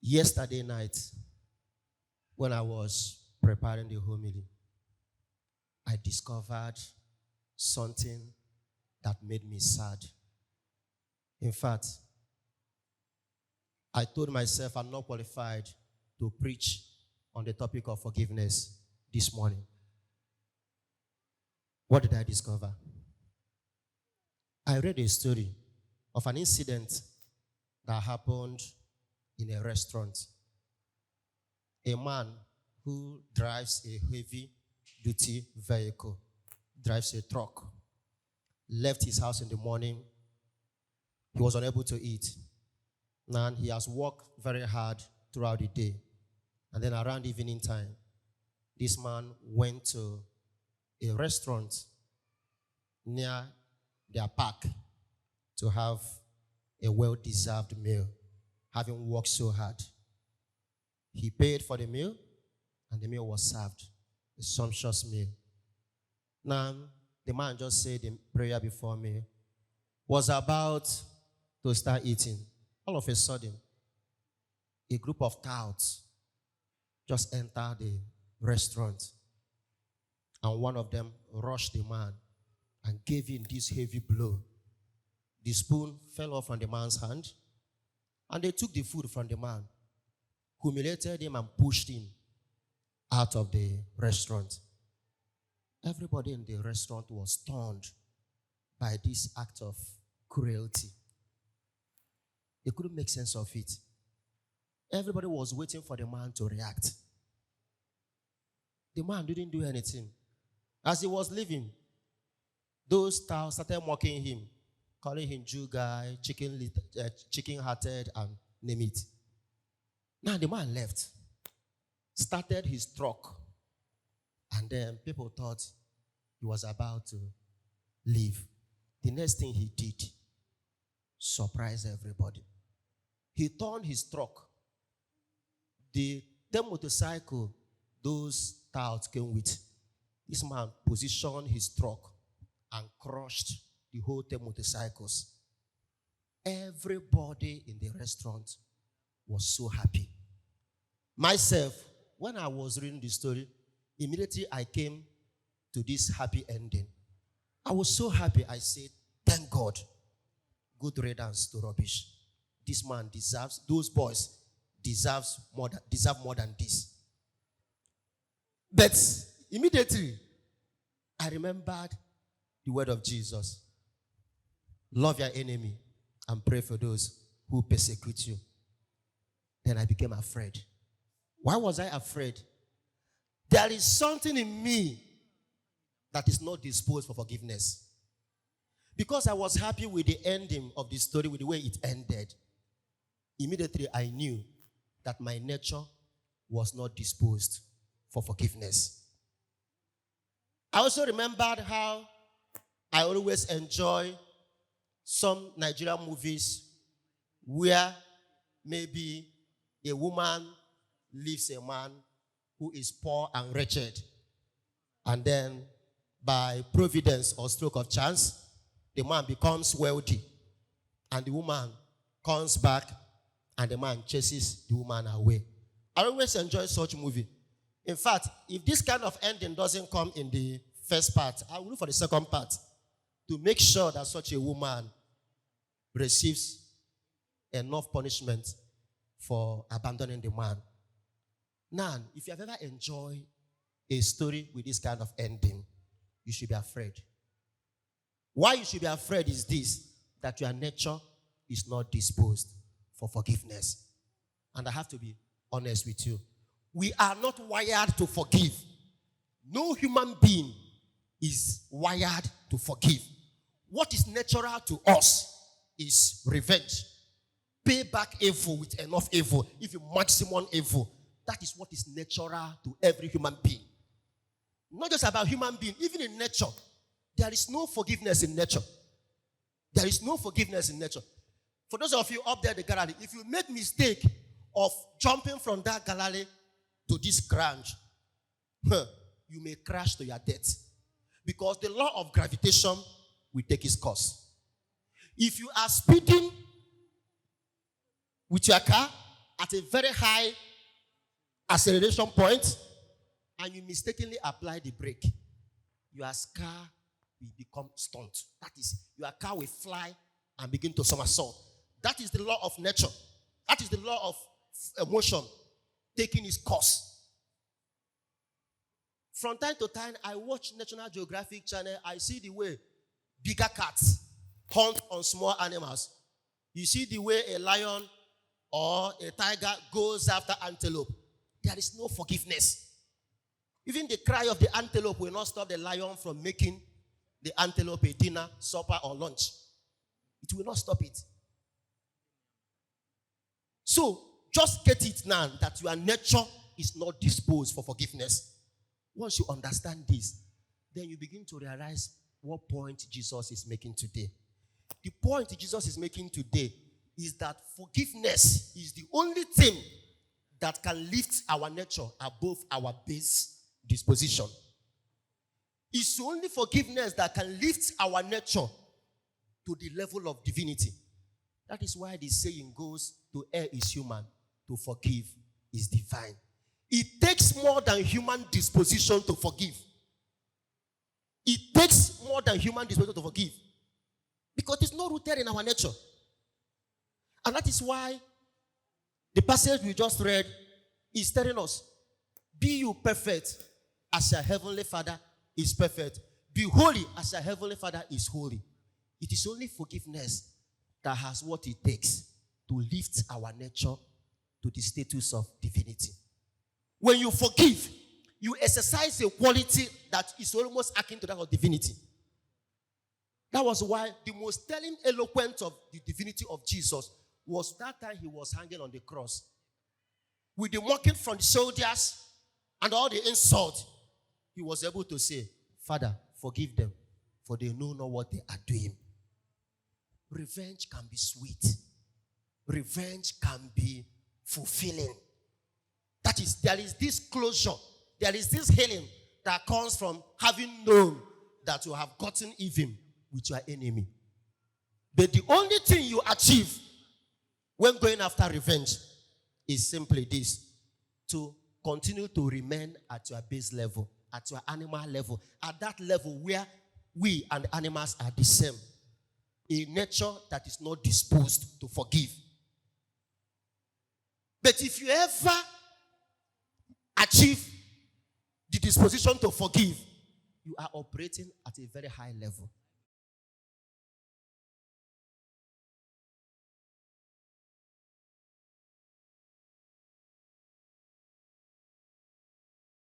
Yesterday night, when I was preparing the homily, I discovered something that made me sad. In fact, I told myself I'm not qualified to preach on the topic of forgiveness this morning. What did I discover? I read a story of an incident that happened in a restaurant. A man who drives a heavy-duty vehicle, drives a truck, left his house in the morning. He was unable to eat. Now he has worked very hard throughout the day. And then around evening time, this man went to a restaurant near their park to have a well-deserved meal, having worked so hard. He paid for the meal, and the meal was served, a sumptuous meal. Now, the man just said the prayer before me, was about to start eating. All of a sudden, a group of touts just entered the restaurant, and one of them rushed the man and gave him this heavy blow. The spoon fell off from the man's hand, and they took the food from the man, humiliated him, and pushed him out of the restaurant. Everybody in the restaurant was stunned by this act of cruelty. They couldn't make sense of it. Everybody was waiting for the man to react. The man didn't do anything. As he was leaving, those touts started mocking him, calling him Jew guy, chicken-hearted, and name it. Now the man left, started his truck, and then people thought he was about to leave. The next thing he did, surprise everybody. He turned his truck. The motorcycle those touts came with, this man positioned his truck and crushed the whole 10 motorcycles. Everybody in the restaurant was so happy. Myself, when I was reading the story, immediately I came to this happy ending. I was so happy. I said, thank God. Good riddance to rubbish. This man deserves, those boys deserve more than this. But immediately, I remembered the word of Jesus. Love your enemy and pray for those who persecute you. Then I became afraid. Why was I afraid? There is something in me that is not disposed for forgiveness. Because I was happy with the ending of the story, with the way it ended, immediately I knew that my nature was not disposed for forgiveness. I also remembered how I always enjoy some Nigerian movies where maybe a woman leaves a man who is poor and wretched, and then by providence or stroke of chance, the man becomes wealthy, and the woman comes back, and the man chases the woman away. I always enjoy such movie. In fact, if this kind of ending doesn't come in the first part, I will look for the second part to make sure that such a woman receives enough punishment for abandoning the man. Now, if you have ever enjoyed a story with this kind of ending, you should be afraid. Why you should be afraid is this, that your nature is not disposed for forgiveness. And I have to be honest with you. We are not wired to forgive. No human being is wired to forgive. What is natural to us is revenge. Pay back evil with enough evil. If you maximum evil, that is what is natural to every human being. Not just about human being, even in nature. There is no forgiveness in nature. There is no forgiveness in nature. For those of you up there in the gallery, if you make mistake of jumping from that gallery to this ground, you may crash to your death. Because the law of gravitation will take its course. If you are speeding with your car at a very high acceleration point and you mistakenly apply the brake, your car will become stunt. That is, your car will fly and begin to somersault. That is the law of nature. That is the law of motion taking its course. From time to time, I watch National Geographic Channel. I see the way bigger cats hunt on small animals. You see the way a lion or a tiger goes after antelope. There is no forgiveness. Even the cry of the antelope will not stop the lion from making the antelope a dinner, supper, or lunch. It will not stop it. So, just get it now that your nature is not disposed for forgiveness. Once you understand this, then you begin to realize what point Jesus is making today. The point Jesus is making today is that forgiveness is the only thing that can lift our nature above our base disposition. It's only forgiveness that can lift our nature to the level of divinity. That is why the saying goes, to err is human, to forgive is divine. It takes more than human disposition to forgive. It takes more than human disposition to forgive. Because it's not rooted in our nature. And that is why the passage we just read is telling us, be you perfect as your heavenly Father is perfect. Be holy as your heavenly Father is holy. It is only forgiveness that has what it takes to lift our nature to the status of divinity. When you forgive, you exercise a quality that is almost akin to that of divinity. That was why the most telling eloquent of the divinity of Jesus was that time he was hanging on the cross. With the mocking from the soldiers and all the insult, he was able to say, Father, forgive them, for they know not what they are doing. Revenge can be sweet. Revenge can be fulfilling. That is, there is this closure, there is this healing that comes from having known that you have gotten even with your enemy. But the only thing you achieve when going after revenge is simply this: to continue to remain at your base level, at your animal level, at that level where we and animals are the same. A nature that is not disposed to forgive. But if you ever achieve the disposition to forgive, you are operating at a very high level.